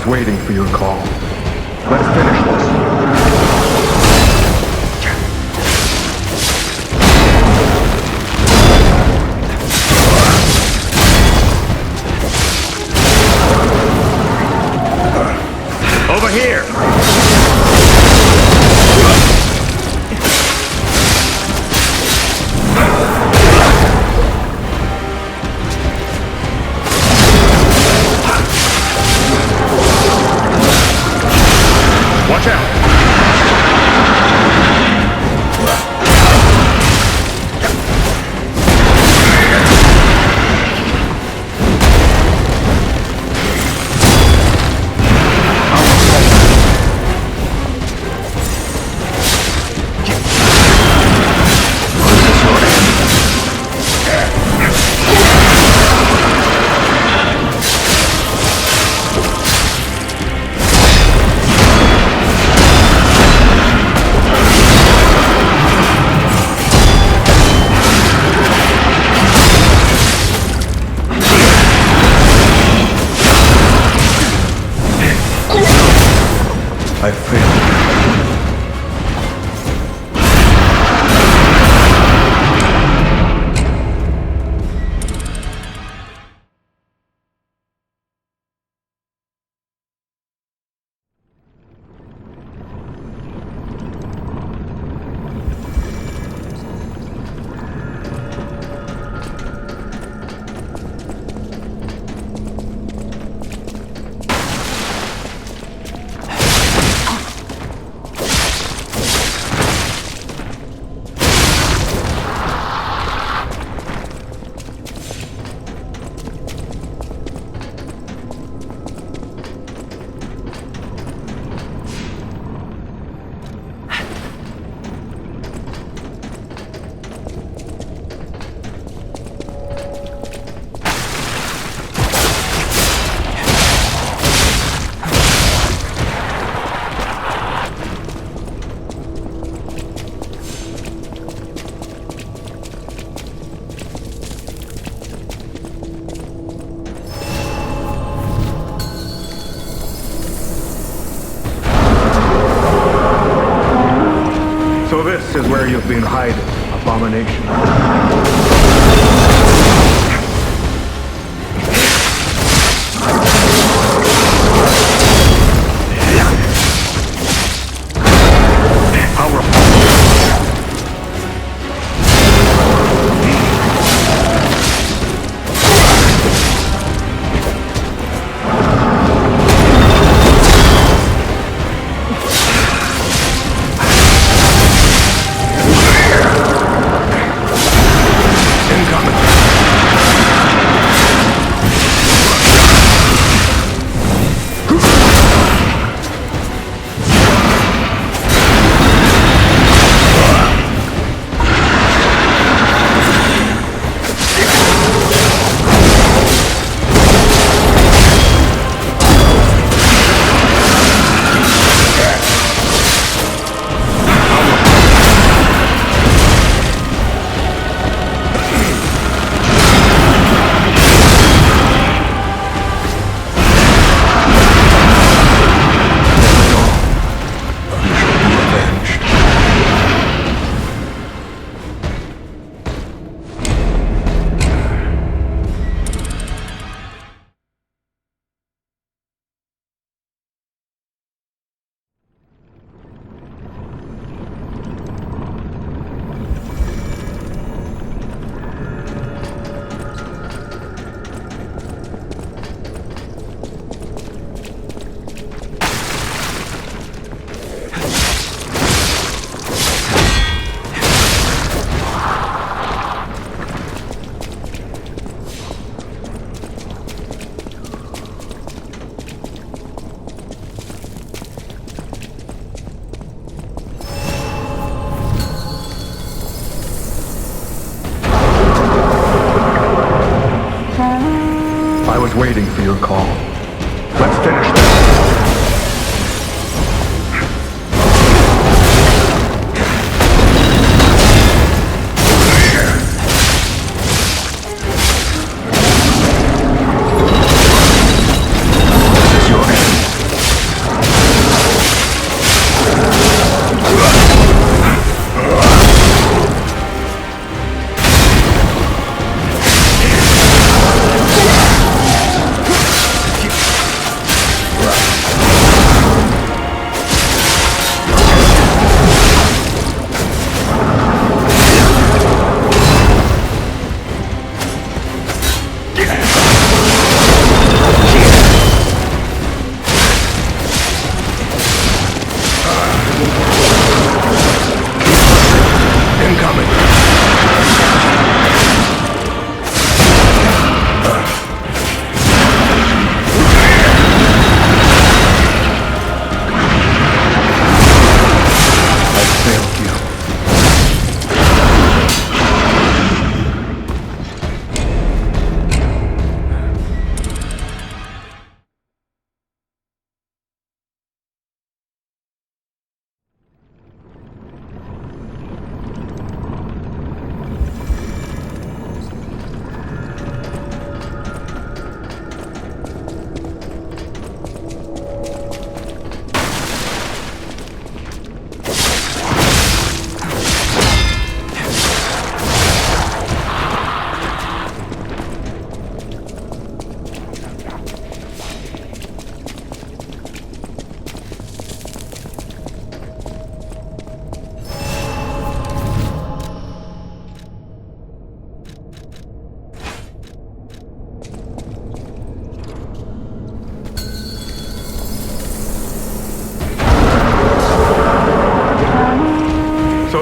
was waiting for your call. Let's finish this. Over here! Watch out! I failed. So this is where you've been hiding, abomination. I was waiting for your call. Let's finish this. This is your end.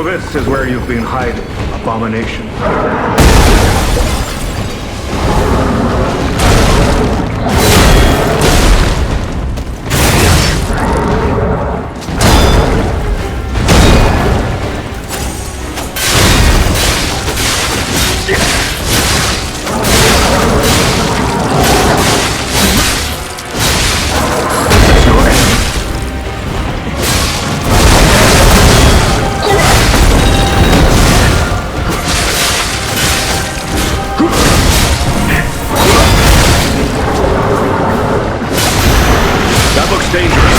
So this is where you've been hiding, abomination. That looks dangerous.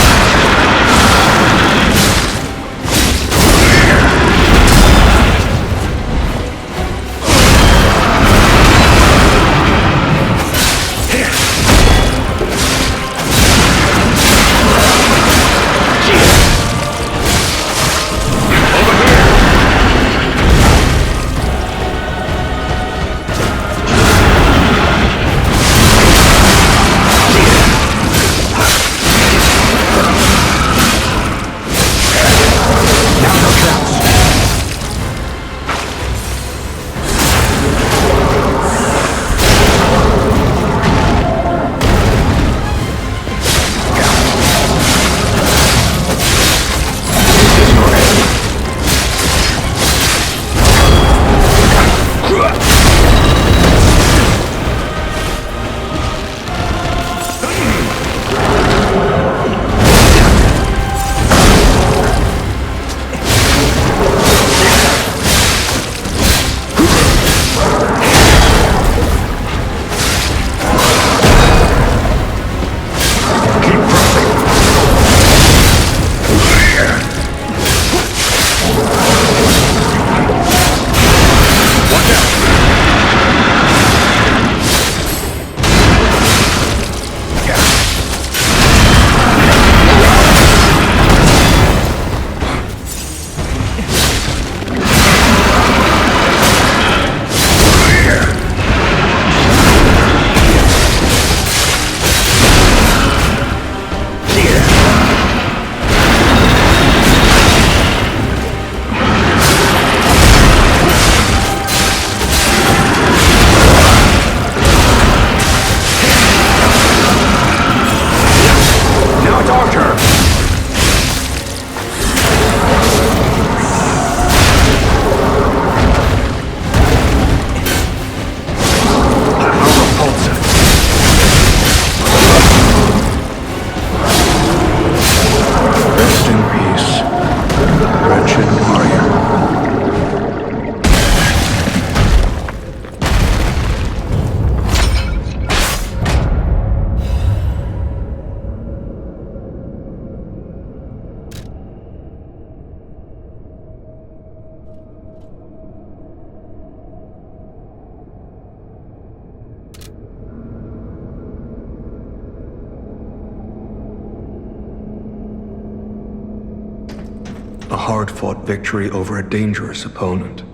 A hard-fought victory over a dangerous opponent.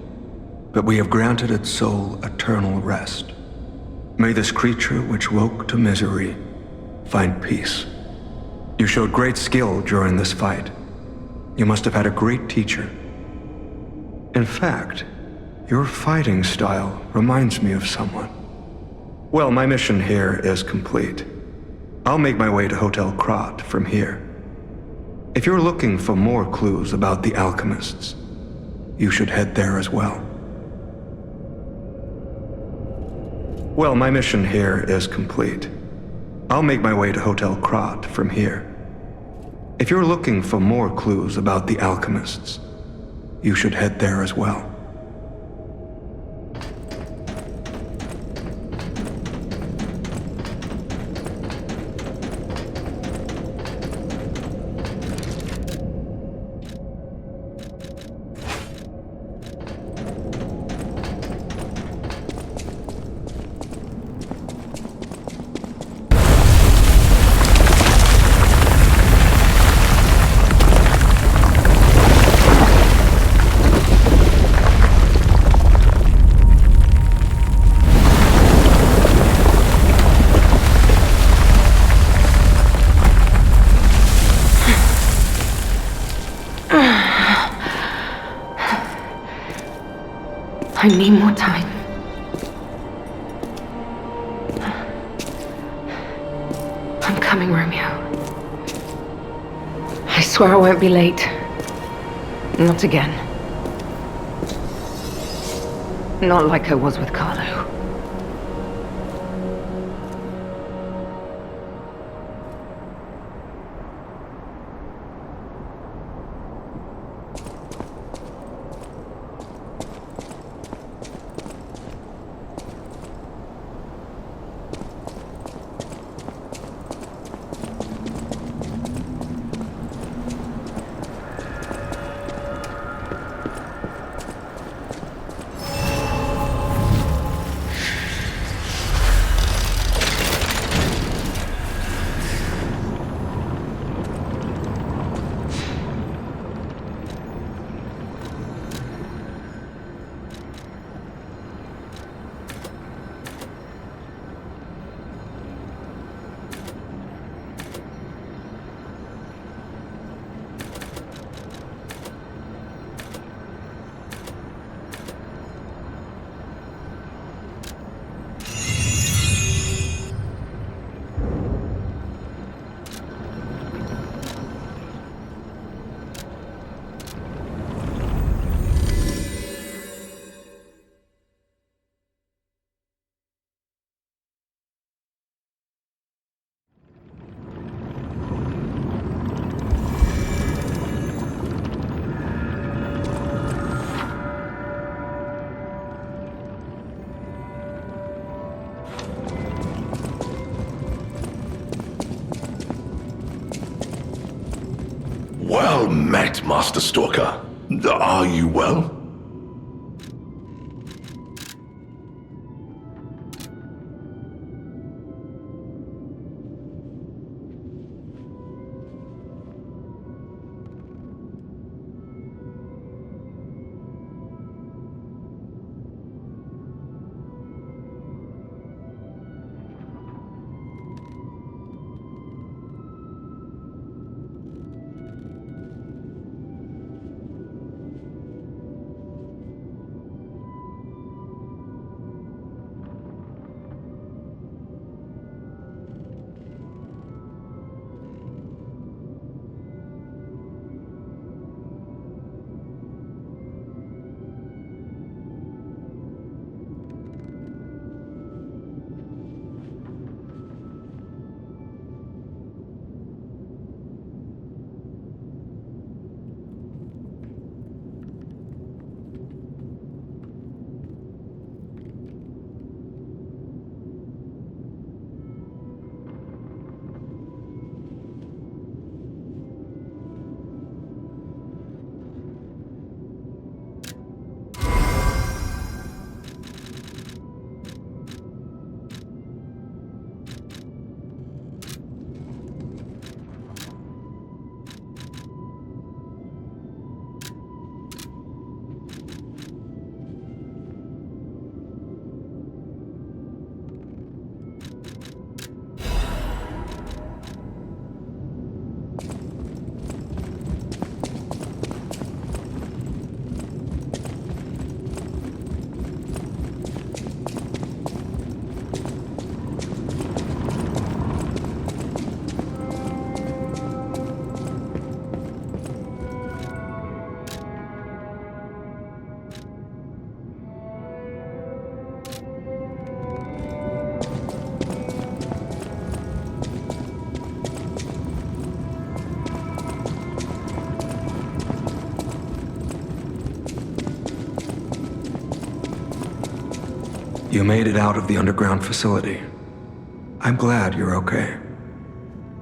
But we have granted its soul eternal rest. May this creature which woke to misery find peace. You showed great skill during this fight. You must have had a great teacher. In fact, your fighting style reminds me of someone. Well, my mission here is complete. I'll make my way to Hotel Krat from here. If you're looking for more clues about the alchemists, you should head there as well. Well, my mission here is complete. I'll make my way to Hotel Krat from here. If you're looking for more clues about the alchemists, you should head there as well. I need more time. I'm coming, Romeo. I swear I won't be late. Not again. Not like I was with Carlo. Well met, Master Stalker. Are you well? You made it out of the underground facility. I'm glad you're okay.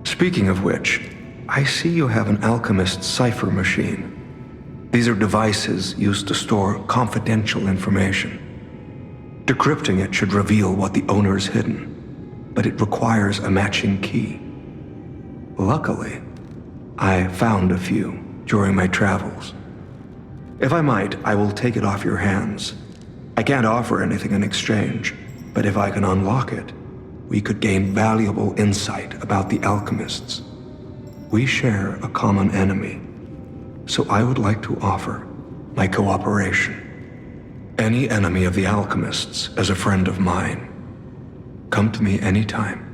Speaking of which, I see you have an alchemist's cipher machine. These are devices used to store confidential information. Decrypting it should reveal what the owner's hidden, but it requires a matching key. Luckily, I found a few during my travels. If I might, I will take it off your hands. I can't offer anything in exchange, but if I can unlock it, we could gain valuable insight about the alchemists. We share a common enemy, so I would like to offer my cooperation. Any enemy of the alchemists as a friend of mine. Come to me anytime.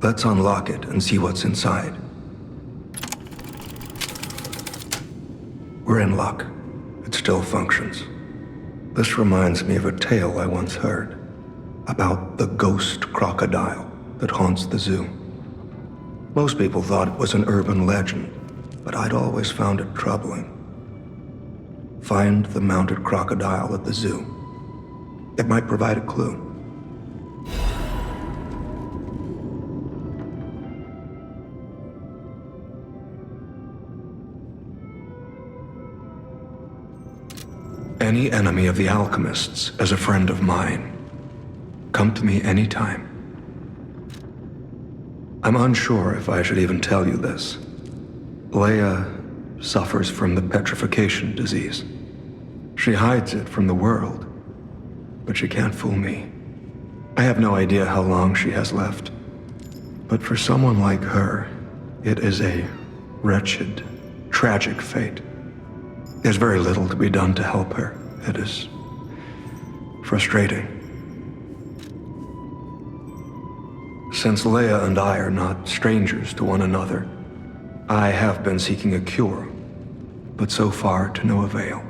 Let's unlock it and see what's inside. We're in luck. It still functions. This reminds me of a tale I once heard about the ghost crocodile that haunts the zoo. Most people thought it was an urban legend, but I'd always found it troubling. Find the mounted crocodile at the zoo. It might provide a clue. Any enemy of the alchemists as a friend of mine. Come to me anytime. I'm unsure if I should even tell you this. Leia suffers from the petrification disease. She hides it from the world, but she can't fool me. I have no idea how long she has left, but for someone like her, it is a wretched, tragic fate. There's very little to be done to help her. It is frustrating. Since Leia and I are not strangers to one another, I have been seeking a cure, but so far to no avail.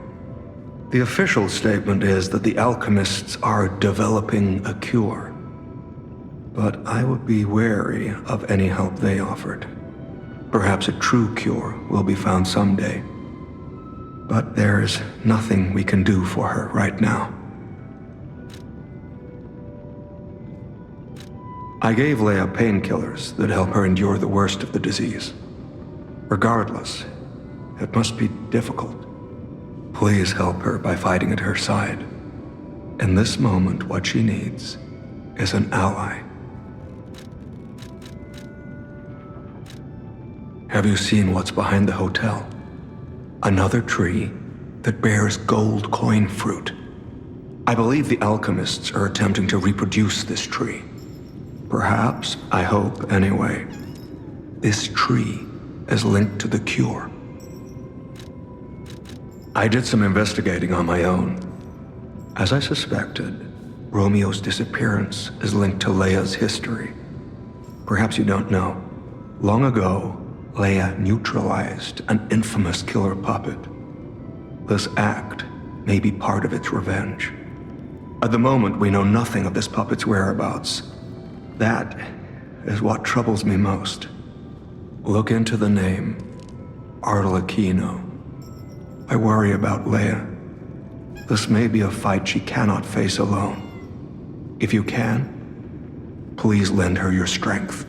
The official statement is that the alchemists are developing a cure, but I would be wary of any help they offered. Perhaps a true cure will be found someday. But there's nothing we can do for her right now. I gave Leia painkillers that help her endure the worst of the disease. Regardless, it must be difficult. Please help her by fighting at her side. In this moment, what she needs is an ally. Have you seen what's behind the hotel? Another tree that bears gold coin fruit. I believe the alchemists are attempting to reproduce this tree. Perhaps, I hope anyway, this tree is linked to the cure. I did some investigating on my own. As I suspected, Romeo's disappearance is linked to Leia's history. Perhaps you don't know. Long ago, Leia neutralized an infamous killer puppet. This act may be part of its revenge. At the moment, we know nothing of this puppet's whereabouts. That is what troubles me most. Look into the name, Arlecchino. I worry about Leia. This may be a fight she cannot face alone. If you can, please lend her your strength.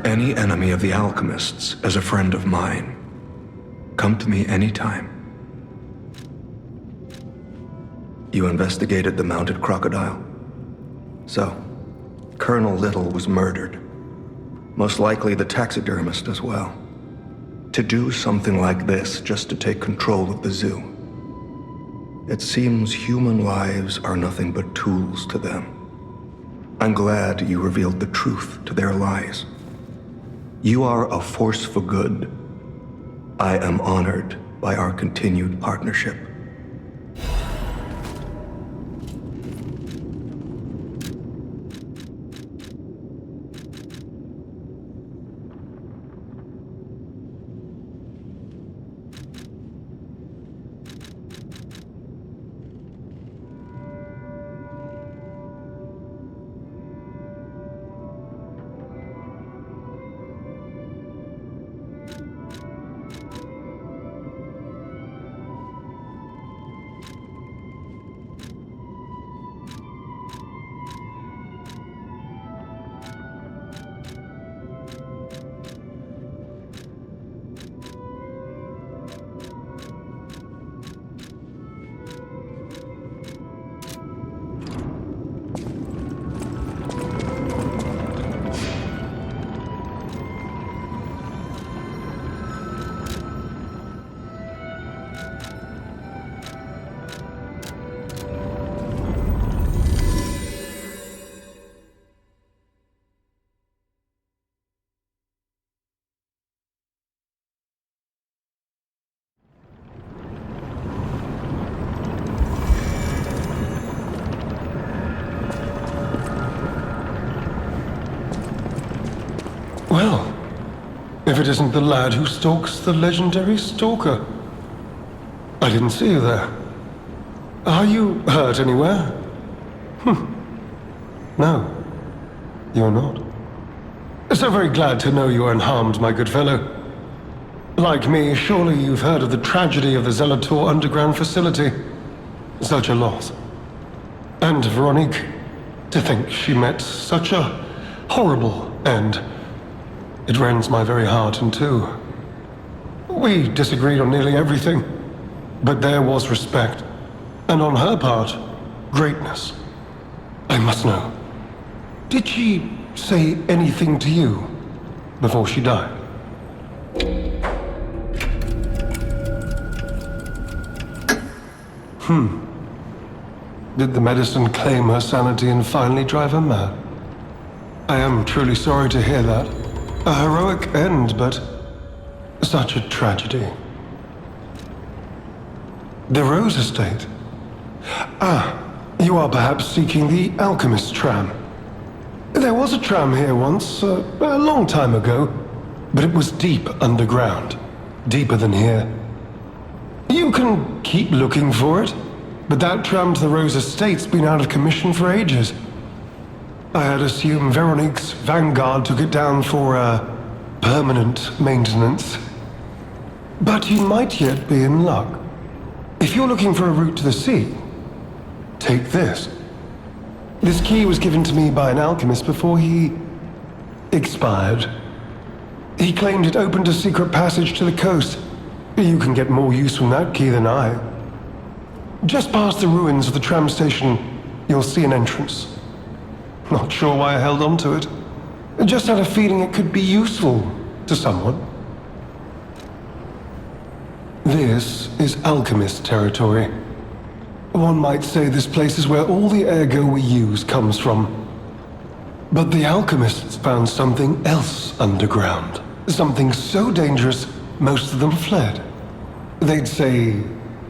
any enemy of the alchemists as a friend of mine. Come to me anytime. You investigated the mounted crocodile? So, Colonel Little was murdered. Most likely the taxidermist as well. To do something like this just to take control of the zoo. It seems human lives are nothing but tools to them. I'm glad you revealed the truth to their lies. You are a force for good. I am honored by our continued partnership. Well, if it isn't the lad who stalks the legendary stalker. I didn't see you there. Are you hurt anywhere? No, you're not. So very glad to know you are unharmed, my good fellow. Like me, surely you've heard of the tragedy of the Zelator underground facility. Such a loss. And Veronique, to think she met such a horrible end. It rends my very heart in two. We disagreed on nearly everything, but there was respect, and on her part, greatness. I must know, did she say anything to you before she died? Did the medicine claim her sanity and finally drive her mad? I am truly sorry to hear that. A heroic end, but such a tragedy. The Rose Estate. Ah, you are perhaps seeking the Alchemist tram. There was a tram here once, a long time ago, but it was deep underground. Deeper than here. You can keep looking for it, but that tram to the Rose Estate's been out of commission for ages. I had assumed Veronique's Vanguard took it down for, permanent maintenance. But you might yet be in luck. If you're looking for a route to the sea, take this. This key was given to me by an alchemist before he expired. He claimed it opened a secret passage to the coast. You can get more use from that key than I. Just past the ruins of the tram station, you'll see an entrance. Not sure why I held on to it. Just had a feeling it could be useful to someone. This is alchemist territory. One might say this place is where all the ergo we use comes from. But the alchemists found something else underground. Something so dangerous, most of them fled. They'd say,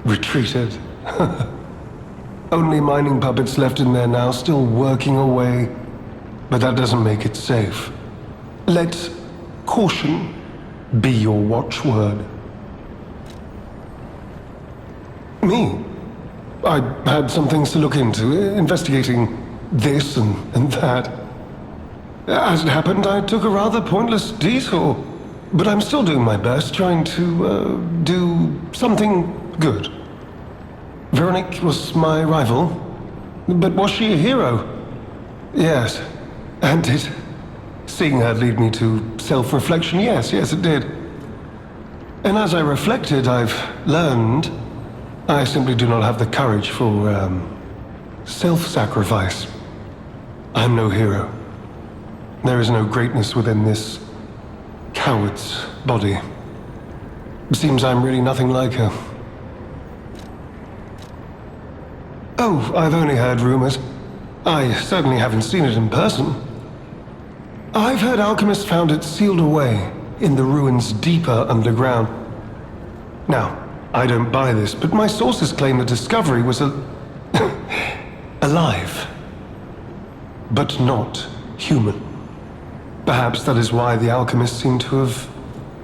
retreated. Only mining puppets left in there now, still working away. But that doesn't make it safe. Let caution be your watchword. Me? I had some things to look into, investigating this and that. As it happened, I took a rather pointless detour. But I'm still doing my best, trying to, do something good. Veronique was my rival, but was she a hero? Yes, and did seeing her lead me to self-reflection, yes, it did. And as I reflected, I've learned I simply do not have the courage for, self-sacrifice. I'm no hero. There is no greatness within this coward's body. It seems I'm really nothing like her. Oh, I've only heard rumors. I certainly haven't seen it in person. I've heard alchemists found it sealed away in the ruins deeper underground. Now, I don't buy this, but my sources claim the discovery was alive, but not human. Perhaps that is why the alchemists seem to have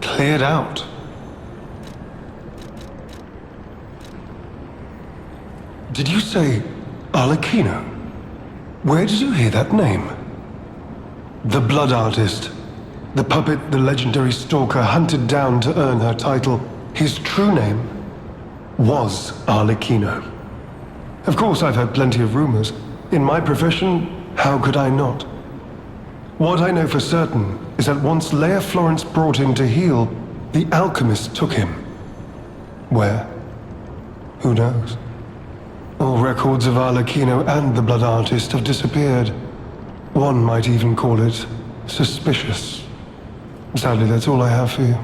cleared out. Did you say Arlecchino? Where did you hear that name? The blood artist. The puppet the legendary stalker hunted down to earn her title. His true name was Arlecchino. Of course, I've heard plenty of rumors. In my profession, how could I not? What I know for certain is that once Leia Florence brought him to heal, the alchemist took him. Where? Who knows? All records of Arlecchino and the blood artist have disappeared. One might even call it suspicious. Sadly, that's all I have for you.